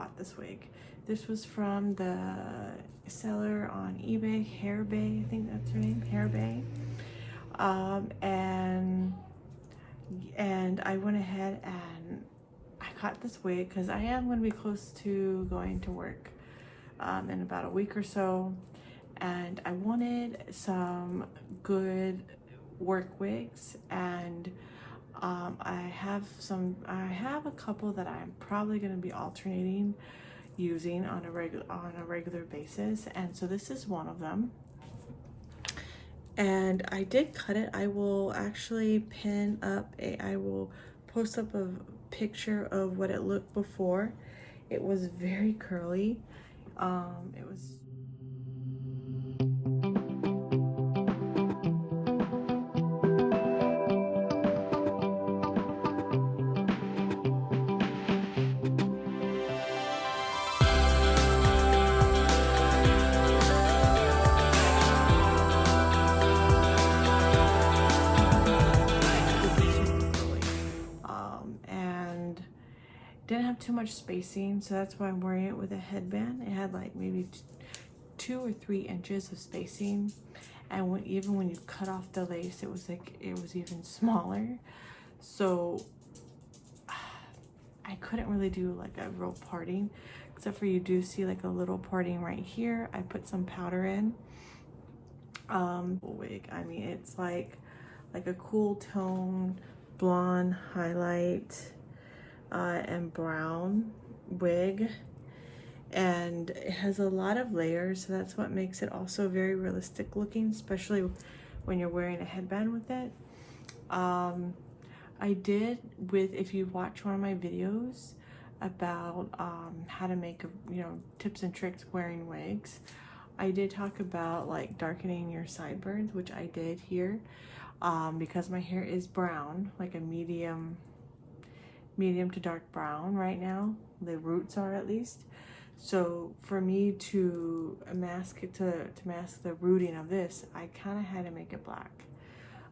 bought this wig. This was from the seller on eBay, Hair Bay, I think that's her name, Hair Bay. And I went ahead and I got this wig because I am going to be close to going to work in about a week or so, and I wanted some good work wigs, and I have a couple that I'm probably going to be alternating using on a regular basis, and so this is one of them. And I did cut it. I will actually I will post up a picture of what it looked before. It was very curly. It was and didn't have too much spacing, so that's why I'm wearing it with a headband. It had like maybe 2 or 3 inches of spacing, and even when you cut off the lace, it was even smaller. So I couldn't really do like a real parting, except for you do see like a little parting right here. I put some powder in. Wig, I mean, it's like a cool tone blonde highlight and brown wig, and it has a lot of layers, so that's what makes it also very realistic looking, especially when you're wearing a headband with it. I did if you watch one of my videos about how to make tips and tricks wearing wigs, I did talk about like darkening your sideburns, which I did here, because my hair is brown, like a medium to dark brown right now. The roots are, at least. So for me to mask it, to mask the rooting of this, I kind of had to make it black.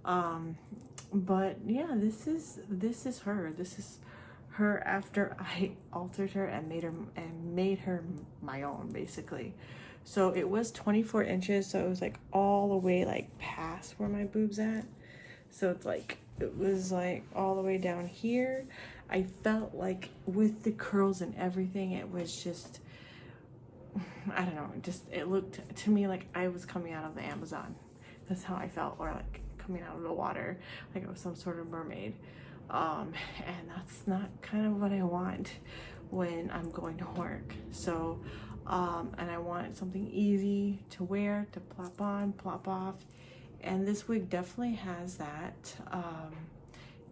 But yeah, this is her. This is her after I altered her and made her my own, basically. So it was 24 inches, so it was like all the way like past where my boob's at. So it's like, it was like all the way down here. I felt like with the curls and everything, it was just, I don't know, it looked to me like I was coming out of the Amazon. That's how I felt, or like coming out of the water, like I was some sort of mermaid. And that's not kind of what I want when I'm going to work. So, and I want something easy to wear, to plop on, plop off. And this wig definitely has that.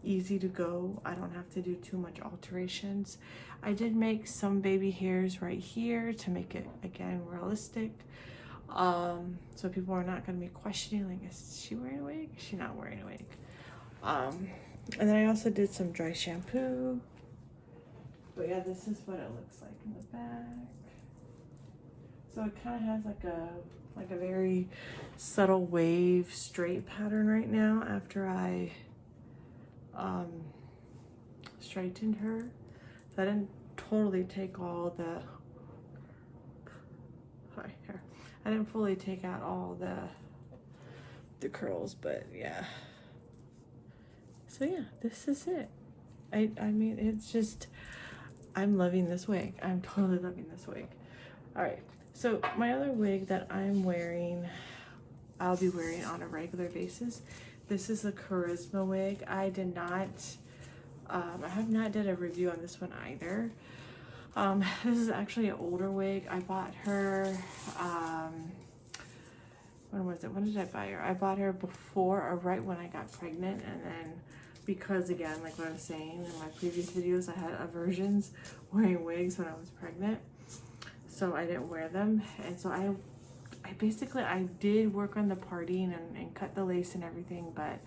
Easy to go. I don't have to do too much alterations. I did make some baby hairs right here to make it, again, realistic. So people are not going to be questioning, like, is she wearing a wig? Is she not wearing a wig? And then I also did some dry shampoo. But yeah, this is what it looks like in the back. So it kind of has like a very subtle wave straight pattern right now after I straightened her. So I didn't totally take all the, sorry, here. I didn't fully take out all the curls, but yeah. So yeah, this is it. I mean, it's just, I'm loving this wig. I'm totally loving this wig. All right, so my other wig that I'm wearing, I'll be wearing on a regular basis. This is a Charisma wig. I did not, I have not did a review on this one either. This is actually an older wig. I bought her, when was it? When did I buy her? I bought her before or right when I got pregnant, and then because, again, like what I was saying in my previous videos, I had aversions wearing wigs when I was pregnant, so I didn't wear them. And so I basically did work on the parting and cut the lace and everything, but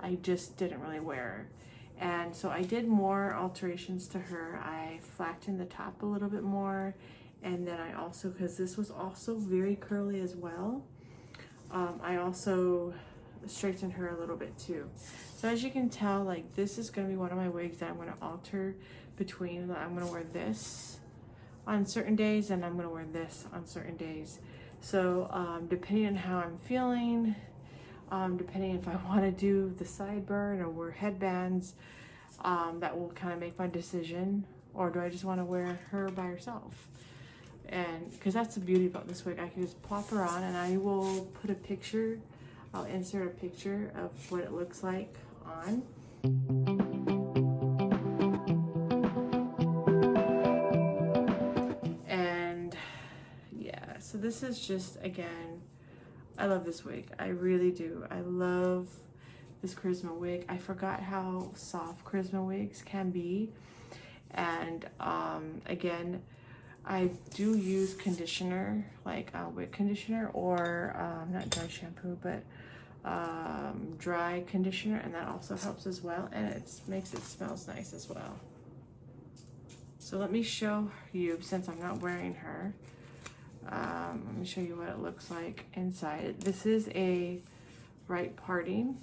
I just didn't really wear her. And so I did more alterations to her. I flattened the top a little bit more, and then I also, because this was also very curly as well, I also straightened her a little bit too. So as you can tell, like, this is going to be one of my wigs that I'm going to alter between. I'm going to wear this on certain days, and I'm gonna wear this on certain days. So depending on how I'm feeling, depending if I want to do the sideburn or wear headbands, that will kind of make my decision. Or do I just want to wear her by herself? And because that's the beauty about this wig, I can just plop her on, and I will put a picture. I'll insert a picture of what it looks like on. And yeah, so this is just, again, I love this wig. I really do. I love this charisma wig. I forgot how soft charisma wigs can be. And again, I do use conditioner, like wig conditioner, or not dry shampoo, but dry conditioner, and that also helps as well, and it makes it smells nice as well. So let me show you, since I'm not wearing her, let me show you what it looks like inside. This is a right parting,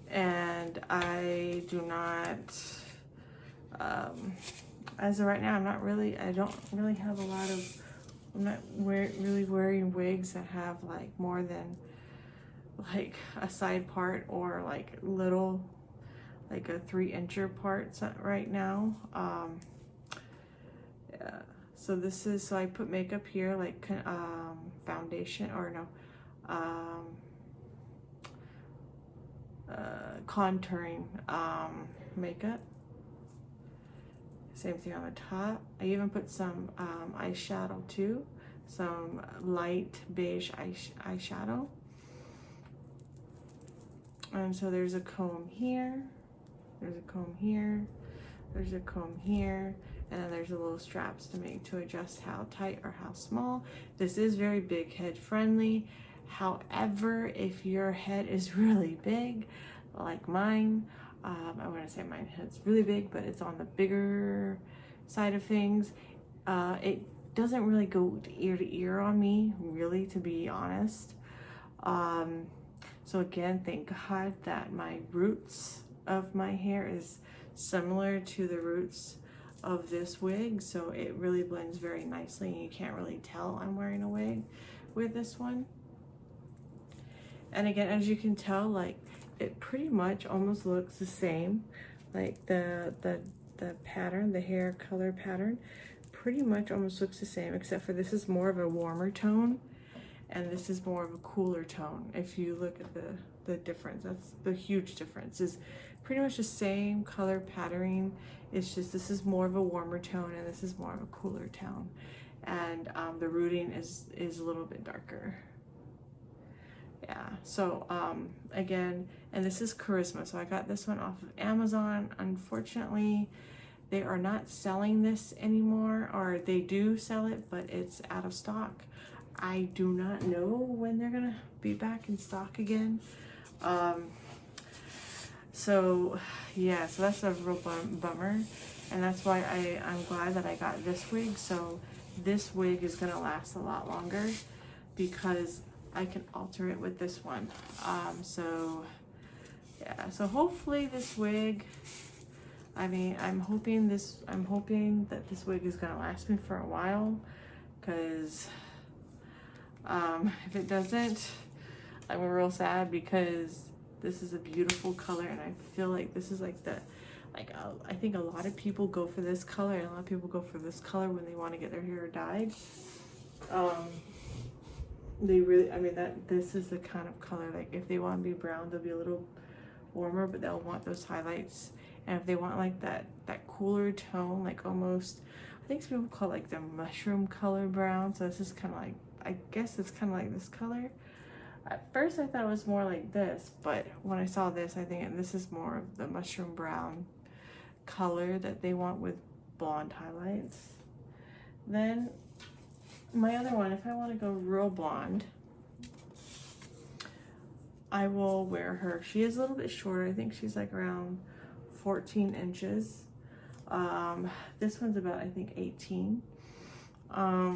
and I do not, as of right now, I don't really have a lot of, I'm not really wearing wigs that have like more than like a side part or like little, like a 3-incher part right now. Yeah. So this is, so I put makeup here, like foundation, or no, contouring makeup. Same thing on the top. I even put some eyeshadow too, some light beige eyeshadow. And so there's a comb here, there's a comb here, there's a comb here, and then there's a little straps to adjust how tight or how small. This is very big head friendly. However, if your head is really big, like mine, I wouldn't say my head's really big, but it's on the bigger side of things, it doesn't really go to ear on me, really, to be honest. So again, thank God that my roots of my hair is similar to the roots of this wig, so it really blends very nicely, and you can't really tell I'm wearing a wig with this one. And again, as you can tell, like, it pretty much almost looks the same, like the pattern, the hair color pattern pretty much almost looks the same, except for this is more of a warmer tone and this is more of a cooler tone. If you look at the difference, that's the huge difference. Is pretty much the same color patterning. It's just this is more of a warmer tone and this is more of a cooler tone, and the rooting is a little bit darker. Yeah, so again, and this is Charisma, so I got this one off of Amazon. Unfortunately, they are not selling this anymore, or they do sell it, but it's out of stock. I do not know when they're gonna be back in stock again. So yeah, so that's a real bummer, and that's why I'm glad that I got this wig. So this wig is gonna last a lot longer because I can alter it with this one. So yeah, so hopefully this wig, I mean, I'm hoping that this wig is gonna last me for a while, because if it doesn't, I'm real sad, because this is a beautiful color, and I feel like this is like I think a lot of people go for this color, and a lot of people go for this color when they want to get their hair dyed. They really, I mean, this is the kind of color, like if they want to be brown, they'll be a little warmer, but they'll want those highlights. And if they want like that cooler tone, like almost, I think some people call it like the mushroom color brown. So this is kind of like, I guess it's kind of like this color. At first I thought it was more like this, but when I saw this, I think this is more of the mushroom brown color that they want with blonde highlights. Then my other one, if I want to go real blonde, I will wear her. She is a little bit shorter. I think she's like around 14 inches. This one's about, I think, 18 or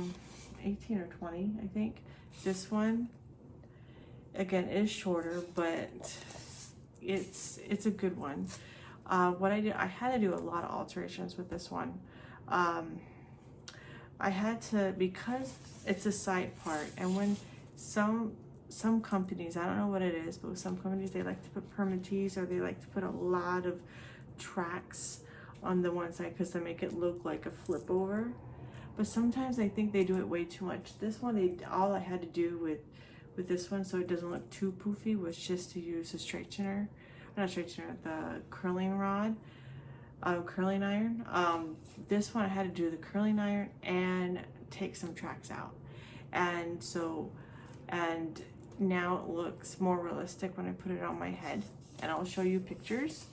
20, I think. This one, again, is shorter, but it's a good one. What I did, I had to do a lot of alterations with this one. I had to, because it's a side part, and when some companies, I don't know what it is, but with some companies, they like to put permatease, or they like to put a lot of tracks on the one side because they make it look like a flip over. But sometimes I think they do it way too much. This one, all I had to do with this one, so it doesn't look too poofy, was just to use the straightener, not straightener, the curling rod, curling iron. This one I had to do the curling iron and take some tracks out, and now it looks more realistic when I put it on my head, and I'll show you pictures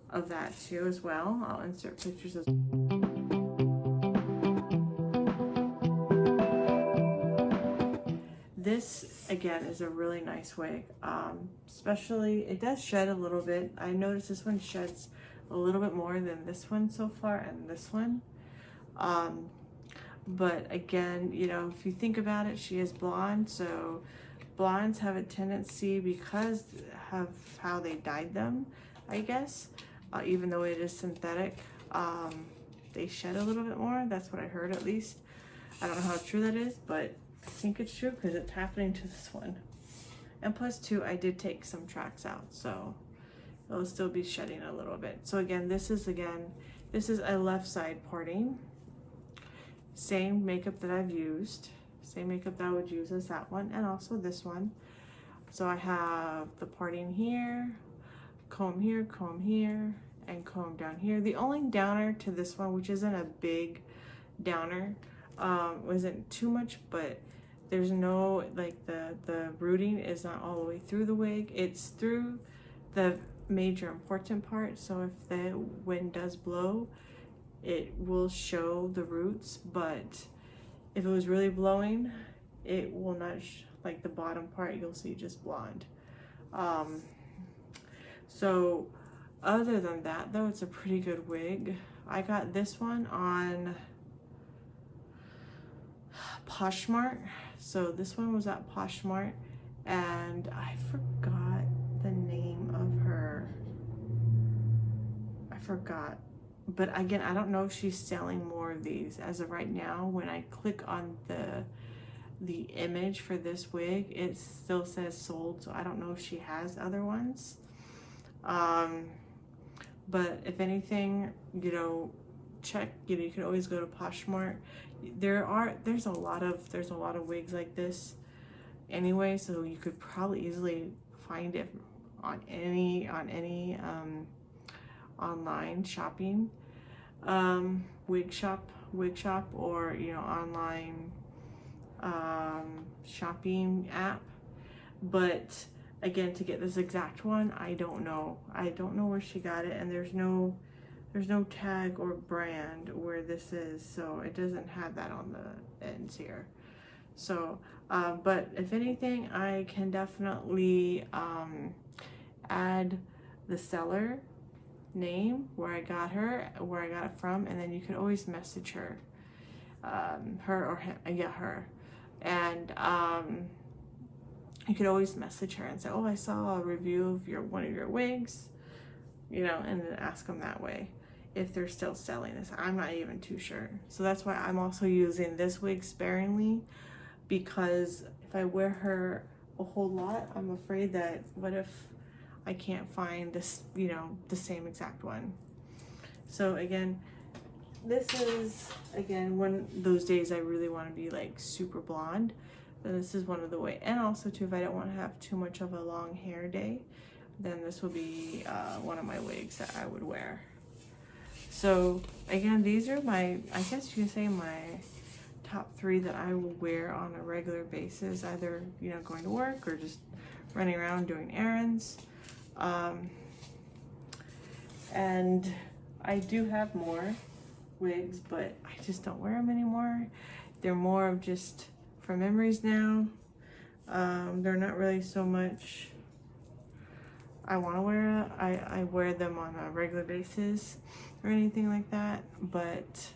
of that too as well. I'll insert pictures as this again is a really nice wig. Especially it does shed a little bit. I noticed this one sheds a little bit more than this one so far, and this one. But again, you know, if you think about it, she is blonde, so blondes have a tendency, because of how they dyed them, I guess, even though it is synthetic, they shed a little bit more. That's what I heard, at least. I don't know how true that is, but I think it's true because it's happening to this one. And plus two, I did take some tracks out, so it'll still be shedding a little bit. So again, this is a left side parting. Same makeup that I've used, same makeup that I would use as that one, and also this one. So I have the parting here, comb here, and comb down here. The only downer to this one, which isn't a big downer, wasn't too much, but there's no, like, the rooting is not all the way through the wig. It's through the major important part, so if the wind does blow, it will show the roots, but if it was really blowing, it will not, like the bottom part, you'll see just blonde. So other than that though, it's a pretty good wig. I got this one on Poshmark. So this one was at Poshmark, and I forgot the name of her. I forgot. But again, I don't know if she's selling more of these. As of right now, when I click on the image for this wig, it still says sold, so I don't know if she has other ones. But if anything, you know, check, you know, you can always go to Poshmark. There's a lot of wigs like this anyway, so you could probably easily find it on any online shopping wig shop, or, you know, online shopping app. But again, to get this exact one, I don't know where she got it, and there's no tag or brand where this is, so it doesn't have that on the ends here. So but if anything, I can definitely add the seller name, where I got it from, and then you can always message her, her or him, her, and you could always message her and say, oh, I saw a review of one of your wigs, you know, and then ask them that way if they're still selling this. I'm not even too sure. So that's why I'm also using this wig sparingly, because if I wear her a whole lot, I'm afraid that what if I can't find this, you know, the same exact one. So again, this is, again, one of those days I really want to be like super blonde, then this is one of the way. And also too, if I don't want to have too much of a long hair day, then this will be one of my wigs that I would wear. So again, these are my, I guess you could say, my top 3 that I will wear on a regular basis, either, you know, going to work or just running around doing errands. And I do have more wigs, but I just don't wear them anymore. They're more of just for memories now. They're not really so much I want to wear. I wear them on a regular basis or anything like that, but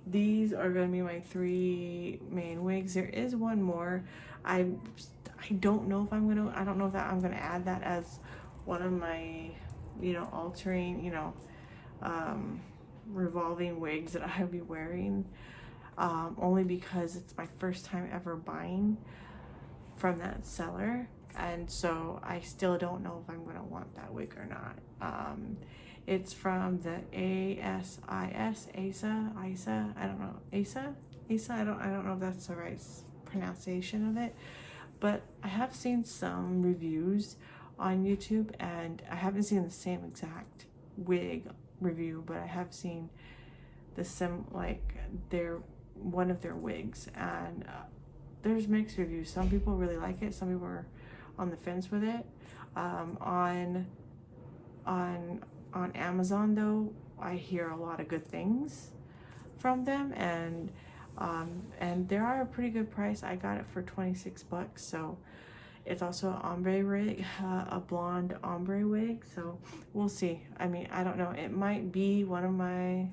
these are going to be my 3 main wigs. There is one more. I don't know if I'm gonna, I don't know if that I'm gonna add that as one of my, you know, altering, you know, revolving wigs that I'll be wearing, only because it's my first time ever buying from that seller, and so I still don't know if I'm gonna want that wig or not. It's from the ASIS, ASA, I don't know, ASA, I don't know if that's the right pronunciation of it, but I have seen some reviews on YouTube, and I haven't seen the same exact wig review, but I have seen one of their wigs, and there's mixed reviews. Some people really like it, some people are on the fence with it. On Amazon though, I hear a lot of good things from them, and they are a pretty good price. I got it for 26 bucks, so it's also an ombre wig, a blonde ombre wig, so we'll see. I mean, I don't know, it might be one of my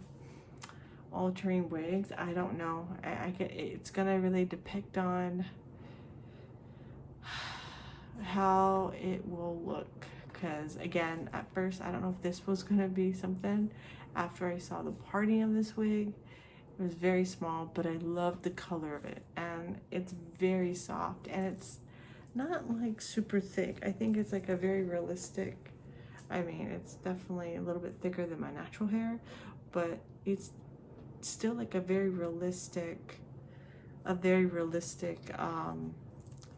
altering wigs, I don't know. It's gonna really depict on how it will look, because again, at first I don't know if this was gonna be something. After I saw the parting of this wig, it was very small, but I loved the color of it, and it's very soft, and it's not like super thick. I think it's like a very realistic, I mean, it's definitely a little bit thicker than my natural hair, but it's still like a very realistic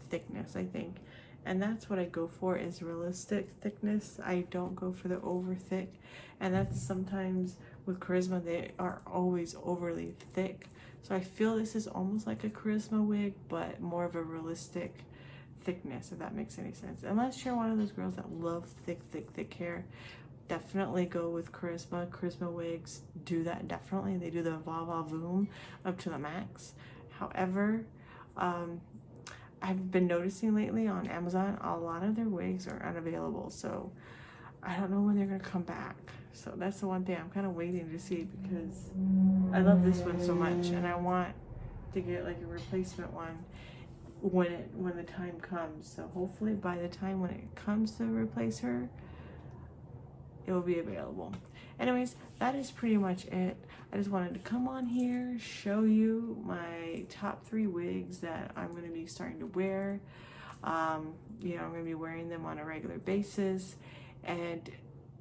thickness, I think. And that's what I go for, is realistic thickness. I don't go for the over thick, and that's sometimes with Charisma, they are always overly thick. So I feel this is almost like a Charisma wig, but more of a realistic thickness, if that makes any sense. Unless you're one of those girls that love thick hair, definitely go with Charisma wigs do that. Definitely, they do the va va voom up to the max. However, I've been noticing lately on Amazon, a lot of their wigs are unavailable, so I don't know when they're gonna come back. So that's the one thing I'm kind of waiting to see, because I love this one so much, and I want to get like a replacement one when the time comes. So hopefully by the time when it comes to replace her, it will be available. Anyways, that is pretty much it. I just wanted to come on here, show you my top 3 wigs that I'm going to be starting to wear. You know, I'm going to be wearing them on a regular basis. And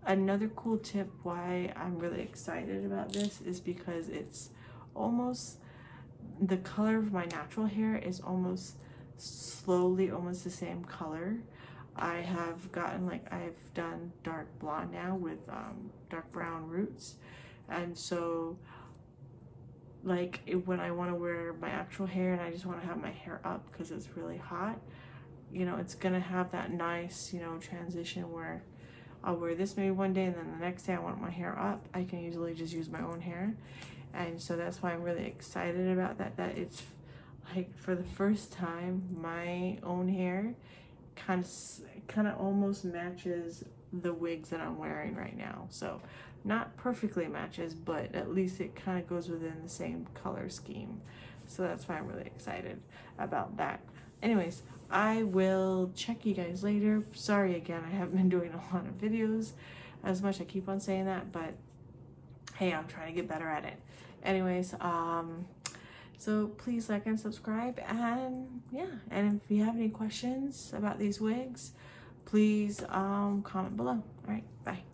another cool tip why I'm really excited about this is because it's almost, the color of my natural hair is almost slowly almost the same color. I have gotten, like, I've done dark blonde now with dark brown roots, and so like when I want to wear my actual hair and I just want to have my hair up because it's really hot, you know, it's gonna have that nice, you know, transition where I'll wear this maybe one day and then the next day I want my hair up. I can usually just use my own hair, and so that's why I'm really excited about that it's like, for the first time, my own hair kind of almost matches the wigs that I'm wearing right now. So not perfectly matches, but at least it kind of goes within the same color scheme. So that's why I'm really excited about that. Anyways, I will check you guys later. Sorry again, I haven't been doing a lot of videos as much. I keep on saying that, but hey, I'm trying to get better at it. Anyways, so please like and subscribe, and yeah, and if you have any questions about these wigs, please comment below. All right, bye.